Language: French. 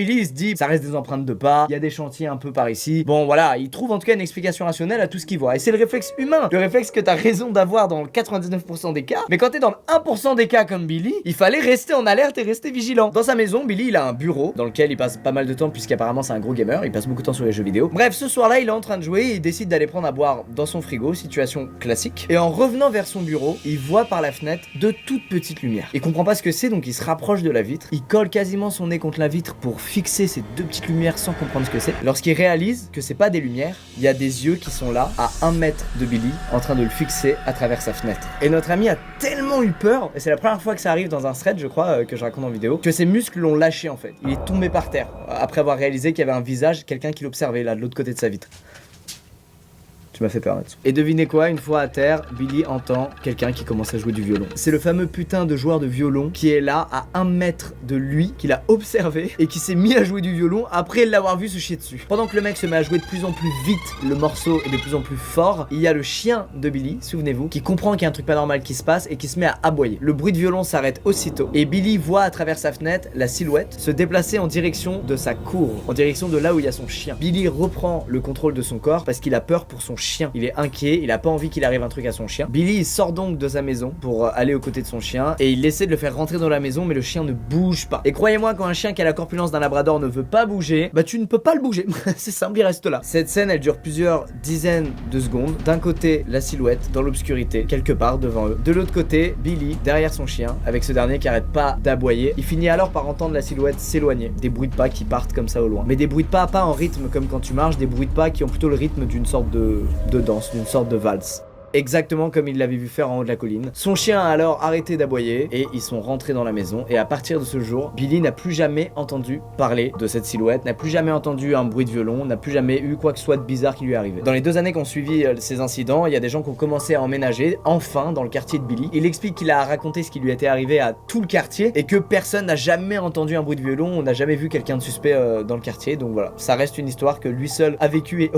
Billy il se dit ça reste des empreintes de pas, il y a des chantiers un peu par ici. Bon voilà, il trouve en tout cas une explication rationnelle à tout ce qu'il voit. Et c'est le réflexe humain, le réflexe que t'as raison d'avoir dans 99% des cas. Mais quand t'es dans 1% des cas comme Billy, il fallait rester en alerte et rester vigilant. Dans sa maison, Billy il a un bureau dans lequel il passe pas mal de temps puisqu'apparemment c'est un gros gamer, il passe beaucoup de temps sur les jeux vidéo. Bref, ce soir-là, il est en train de jouer et il décide d'aller prendre à boire dans son frigo, situation classique. Et en revenant vers son bureau, il voit par la fenêtre de toutes petites lumières. Il comprend pas ce que c'est, donc il se rapproche de la vitre. Il colle quasiment son nez contre la vitre pour fixer ces deux petites lumières sans comprendre ce que c'est. Lorsqu'il réalise que c'est pas des lumières, il y a des yeux qui sont là, à 1 mètre de Billy, en train de le fixer à travers sa fenêtre. Et notre ami a tellement eu peur, et c'est la première fois que ça arrive dans un thread, je crois, que je raconte en vidéo, que ses muscles l'ont lâché en fait. Il est tombé par terre, après avoir réalisé qu'il y avait un visage, quelqu'un qui l'observait là, de l'autre côté de sa vitre. Tu m'as fait peur là-dessus. Et devinez quoi, une fois à terre, Billy entend quelqu'un qui commence à jouer du violon. C'est le fameux putain de joueur de violon qui est là à 1 mètre de lui, qu'il a observé et qui s'est mis à jouer du violon après l'avoir vu se chier dessus. Pendant que le mec se met à jouer de plus en plus vite, le morceau est de plus en plus fort, il y a le chien de Billy, souvenez-vous, qui comprend qu'il y a un truc pas normal qui se passe et qui se met à aboyer. Le bruit de violon s'arrête aussitôt et Billy voit à travers sa fenêtre la silhouette se déplacer en direction de sa cour, en direction de là où il y a son chien. Billy reprend le contrôle de son corps parce qu'il a peur pour son chien. Il est inquiet, il a pas envie qu'il arrive un truc à son chien. Billy il sort donc de sa maison pour aller aux côtés de son chien et il essaie de le faire rentrer dans la maison mais le chien ne bouge pas. Et croyez-moi, quand un chien qui a la corpulence d'un labrador ne veut pas bouger, bah tu ne peux pas le bouger. C'est simple, il reste là. Cette scène elle dure plusieurs dizaines de secondes. D'un côté la silhouette dans l'obscurité quelque part devant eux. De l'autre côté Billy derrière son chien avec ce dernier qui arrête pas d'aboyer. Il finit alors par entendre la silhouette s'éloigner. Des bruits de pas qui partent comme ça au loin. Mais des bruits de pas en rythme comme quand tu marches, des bruits de pas qui ont plutôt le rythme d'une sorte de danse, d'une sorte de valse. Exactement comme il l'avait vu faire en haut de la colline. Son chien a alors arrêté d'aboyer et ils sont rentrés dans la maison. Et à partir de ce jour, Billy n'a plus jamais entendu parler de cette silhouette, n'a plus jamais entendu un bruit de violon, n'a plus jamais eu quoi que ce soit de bizarre qui lui est arrivé. Dans les 2 années qui ont suivi ces incidents, il y a des gens qui ont commencé à emménager enfin dans le quartier de Billy. Il explique qu'il a raconté ce qui lui était arrivé à tout le quartier et que personne n'a jamais entendu un bruit de violon, on n'a jamais vu quelqu'un de suspect dans le quartier. Donc voilà, ça reste une histoire que lui seul a vécu et